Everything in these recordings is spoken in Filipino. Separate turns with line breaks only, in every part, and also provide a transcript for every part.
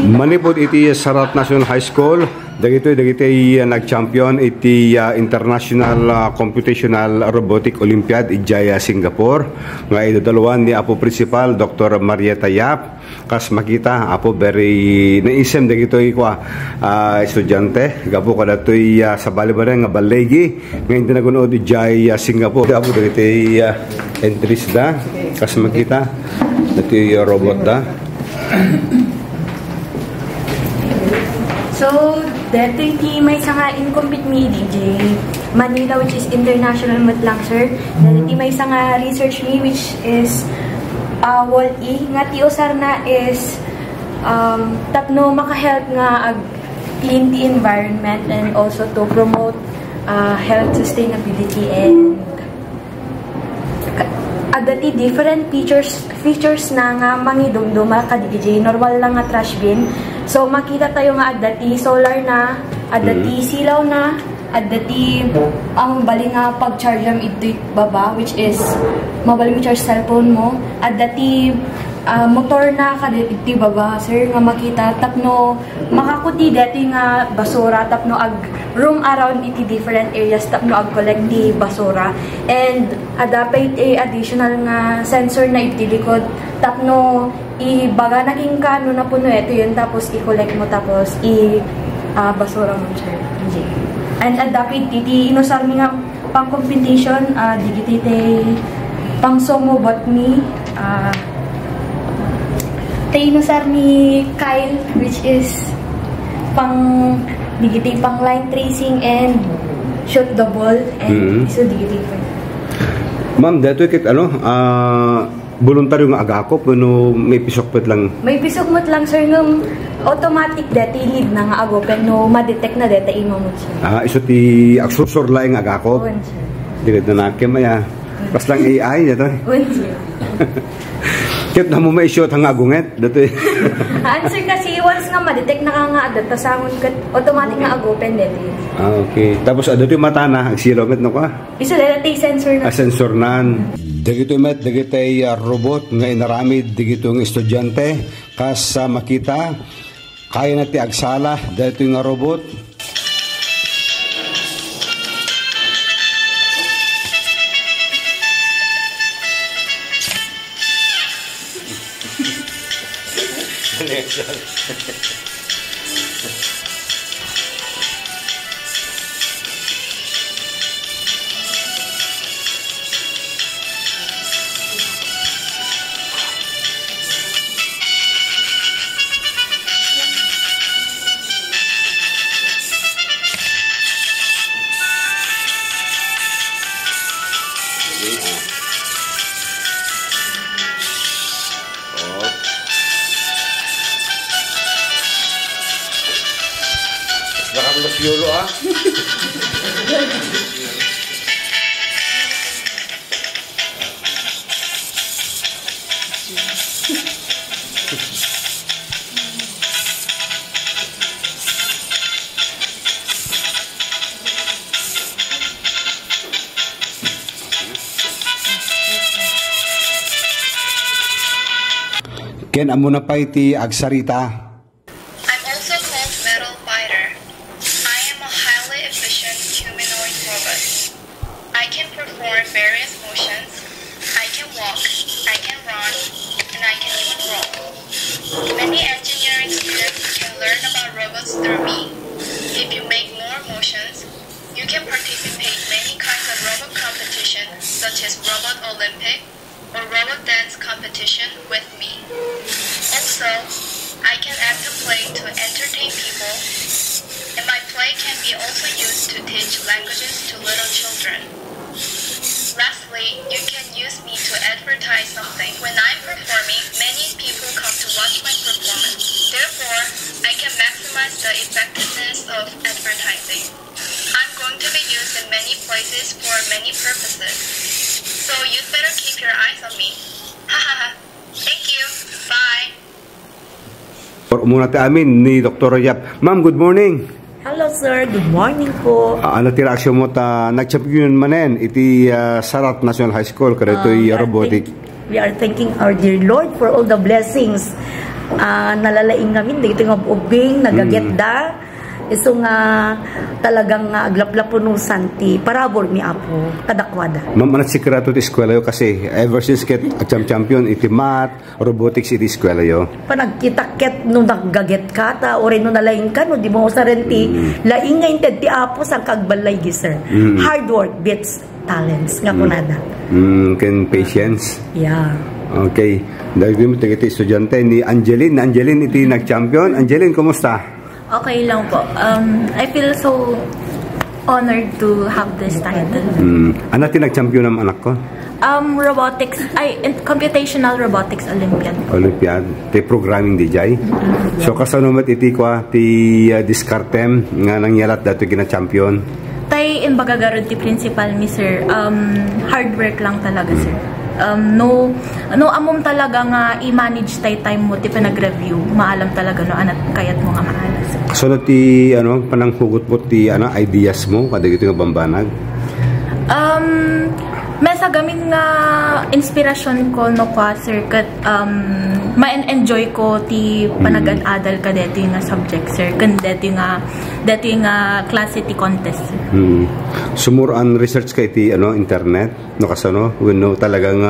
Manipod iti Sarat National High School. Dagito nag-champion iti International Computational Robotic Olympiad ijaya Singapore. Nga idadalawan ni Apo Principal Dr. Marieta Yap. Kas makita Apo very naisem dagito kwa estudyante. Gapo kada toy sa balibaran nga balegi nga hindi nagunood ijaya Singapore. Apo dagito entries da. Kas makita dito robot da.
So, dating may sanga incomplete me DJ Manila, which is international matlang sir. Dating may sanga research me, which is wall e nga ti usar na is tapno maka-help nga clean the environment and also to promote health sustainability and adati different features na nga mangidumduma ka DJ normal lang nga trash bin. So makita tayo nga adati solar na, adati silaw na, adati ang bali nga pag-charge am ito baba, which is mabali mo charge cellphone mo, adati motor na kaditi baba sir nga makita tapno makakuti dati nga basura tapno ag roam around iti different areas tapno ag collect di basura and dapat additional nga sensor na iti likod tapno ibaga naging kano na puno ito yun tapos i-collect mo tapos basura mo sir. And dapat iti inusar mi nga pang competition digitite pang somo botany inusar ni Kyle, which is pang digiti pang line tracing and shoot the ball and iso digiti pa.
Ma'am, dato kit voluntaryo nga agako puno may pisokpet lang.
May pisokmot lang sir ng automatic dati lead na nga ago pero ma-detect na data imamot sir.
Iso ti aksusor laing agako. Digit na nakem maya. Pas lang AI dato. Kit na mo may shot ang agunget dato.
Answer kasi once nga ma-detect na nga data sangon kat automatic nga agopen dati.
Okay. Tapos dato mata na ang silomet no ka.
Iso dati sensor na.
Sensor nan. Dagito met dagitay robot nga inaramid digito ng estudyante kas makita kaya na ti agsala dito nga robot. Nakakulos yolo Ken amo na pa iti agsarita.
I'm also called Metal Fighter. I am a highly efficient humanoid robot. I can perform various motions. I can walk, I can run, and I can even roll. Many engineering students can learn about robots through me. If you make more motions, you can participate in many kinds of robot competitions, such as Robot Olympic or robot dance competition with me. Also, I can act a play to entertain people, and my play can be also used to teach languages to little children. Lastly, you can use me to advertise something. When I'm performing, many people come to watch my performance. Therefore, I can maximize the effectiveness of advertising. I'm going to be used in many places for many purposes. So you'd better keep your eyes on me. Hahaha. Thank you. Bye.
Muna ti amin ni Dr. Yap. Ma'am, good morning.
Hello sir, good morning po.
Ano ti reaksyon mo ta nag-champion manen iti Sarat National High School kada ito'y robotic.
We are thanking our dear Lord for all the blessings nalalaing namin dito nga ubing nagaget da iso nga talagang aglaplapunusan ti parabor ni Apo kadakwada.
Manat sikreto ti eskwela yo kasi ever since ket champion iti math, robotics iti eskwela yo.
Panagkita-ket no naggaget ka ta o rin no nalaing ka no di mo sa renti laing nga inted ti Apo sang kagbalay giser. Hard work beats talents nga kunada.
Ken patience.
Yeah.
Okay. Dahil mo iti estudyante ni Angeline. Angeline iti nag-champion. Angeline, kumusta?
Okay lang po. I feel so honored to have this title.
Ano ti nag-champion ang anak ko?
Robotics, computational robotics Olympiad.
Olympiad. Ti programming DJ. So kasanomat iti kwa ti diskartem nga nangyalat dato gina-champion.
Tay imbagagarod ti principal mi sir. Hard work lang talaga sir. No amom talaga nga i-manage tay time mo ti pinag-review. Maalam talaga no anat kayat mo nga maalas.
So ti pananghugot mo ti ideas mo kadagito nga bambanag.
Mesa gamin nga inspirasyon ko no kwa sir kat ma-enjoy ko ti panag-adal ka dito nga subject sir kan dito nga klase ti contest.
Sumuran research kay ti internet no kasano wenno talagang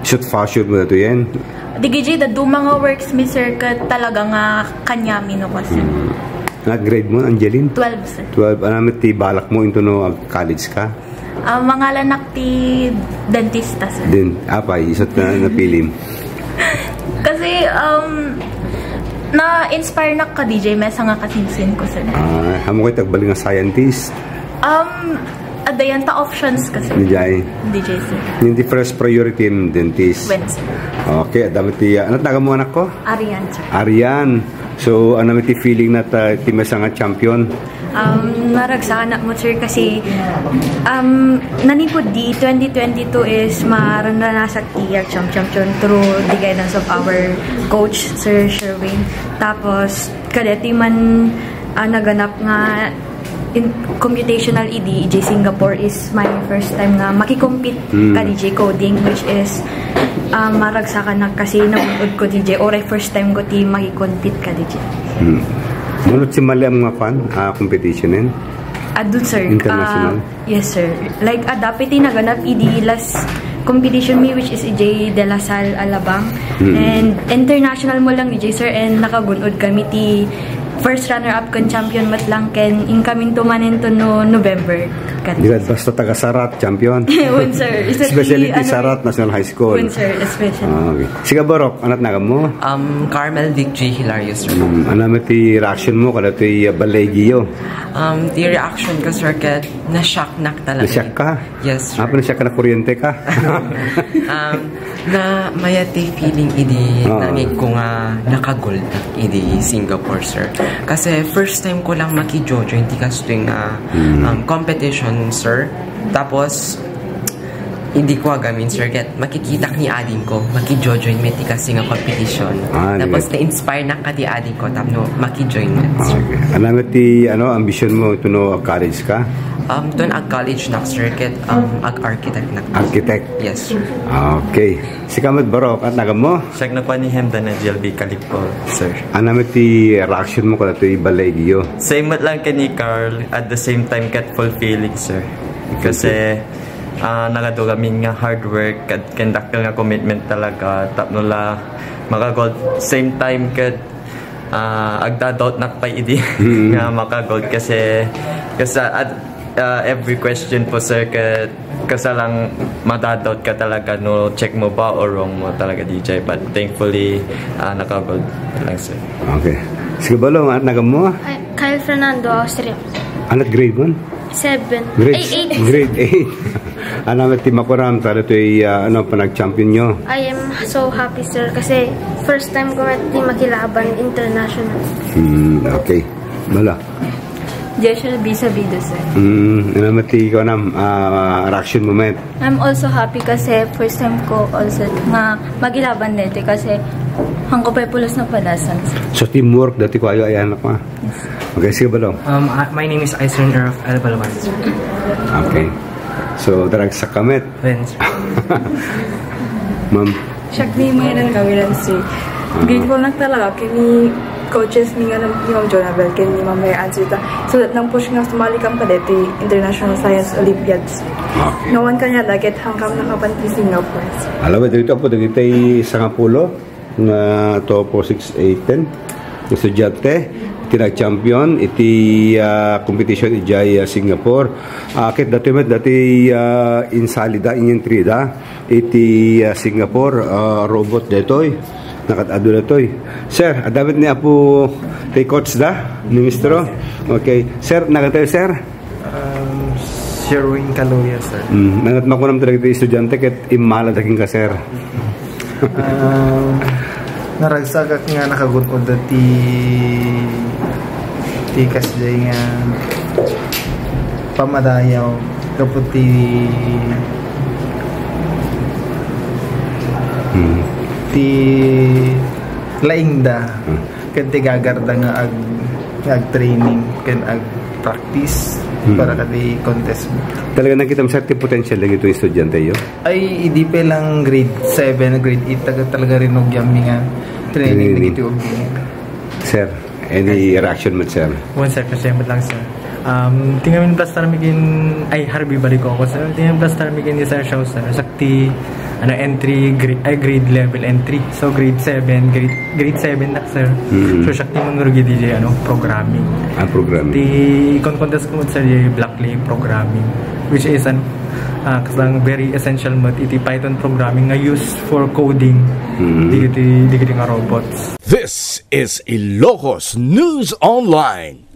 shoot fashion mo to yan.
Digiji da do mga works mi sir kat talaga nga kanyami no kasi.
Grade mo Angeline?
12 sir.
12 anamit ti balak mo into no college ka?
Mga lanak ti dentista sir.
Din apay isot na napilim.
Kasi na-inspire na ka DJ Mesa nga kasinsin ko sir.
Hamo ko'y tagbaling nga scientist?
Adayan ta options kasi. DJ sir.
Yung di first priority yung dentist?
When sir.
Okay, dami ti, ano taga mo anak ko?
Arian sir.
Arian. So, ano ti feeling na ti Mesa nga champion?
Naragsakan mo sir kasi nanipod di 2022 is maranasak tiyak champion through the guidance of our coach Sir Sherwin. Tapos kadeti man naganap nga in computational EJ Singapore is my first time nga makikompete ka DJ coding which is maragsakan na kasi namunod ko DJ or first time ko ti makikompete ka DJ.
Munod si mali ang mga competition
Adun sir.
International?
Yes sir. Like dapat naganap last competition mi which is EJ De La Salle Alabang. And international mo lang EJ sir and nakagunod kami ti first runner-up kan champion matlang ken incoming to manin to no November.
Dirad basta taga Sarat champion.
Yun sir.
Especially Sarat National High School.
Yun sir, especially.
Okay. Siga Borok, anat na mo?
Carmel Vic G. Hilarious sir.
Ano ti reaction mo kada ti Balegio?
The reaction ko sir kat na-shock na talaga.
Na-shock ka?
Yes sir.
Apa na-shock ka na kuryente ka?
Na mayati feeling idi nangig ko nga nakagold idi Singapore sir. Kasi first time ko lang maki-jojo hindi kasi competition sir. Tapos hindi ko agamin sir ket makikita ni ading ko maki-join met kasi nga competition. Tapos na-inspire na ka di ading ko tapno maki-join met sir.
Ano ti ambition mo to no college ka?
Doon ag-college na sir ket ag-architect na.
Architect?
Yes sir.
Okay. Si Kamad Barok at nagam mo?
Siya na pa ni Hemda na GLB Kalipo sir.
Ano ti reaction mo kada ti Balegio?
Same lang ka ni Carl at the same time ket fulfilling sir. Kasi nagado kami nga hard work at kendakkel nga commitment talaga tapno la maka-gold same time ket agdadot nakpay idi nga maka-gold kasi every question po sir kasi lang madadoubt ka talaga no check mo ba or wrong mo talaga DJ but thankfully naka-gold lang sir.
Okay. Sige balong at nagam mo?
Kyle Fernando, Austria.
Anat grade 1?
7.
Grade 8. Grade 8. Ano ti makuram para to panag-champion nyo?
I am so happy sir kasi first time ko makilaban international.
Okay. Bala.
Jesha Bisa Bido sir.
Ano ti ko reaction moment?
I'm also happy kasi first time ko also nga magilaban dito kasi hangko pa pulos na padasan.
So teamwork dati ko ayo ayan ako. Okay, sige balong.
My name is Aisrin of Albalawan.
Okay. So darag sa kamet.
Friends.
Ma'am.
Shakti Mayran Kawiran si
Grateful na talaga kini coaches ni nga ni Ma'am Jonabel kini ni Ma'am Mary Ansita so that nang push nga sumali kang kadeti International Science Olympiads.
Okay.
Nawan kanya dagat hanggang nakapanti Singapore.
Alam mo, dito po, dito ay sangapulo na to po 6-8-10. Estudyante, iti nag-champion, iti competition ijay Singapore. Akit dati insalida, inyentrida, iti Singapore robot detoy. Nakatado na to'y. Sir, dapat niya po kay coach da, ministro. Okay. Sir, nakatayo sir?
Sherwin Kaluya, sir.
Nangat makunam talaga ito estudyante ket imala daking ka sir.
Naragsagak nga nakagunod ti kasday nga pamadayaw kapag ti laingda ken ti gagarda nga ag training ken ag practice para kadi contest mo.
Talaga nakita mo sa potential lagi ito estudyante yo?
Ay hindi pa lang grade 7 grade 8 talaga rin og yami nga training lagi ito.
Sir, any reaction mo sir?
One second, lang sir. Tingnan plus taramigin ay harbi balik ko sir. Tingnan plus taramigin ni Sir Shaw sir. Sakti entry grade level entry. So grade 7 na sir. So sakti manurgi DJ programming.
Programming.
Di contest ko sir Blackley programming which is kasang very essential mod iti Python programming nga used for coding di nga robots.
This is Ilocos News Online.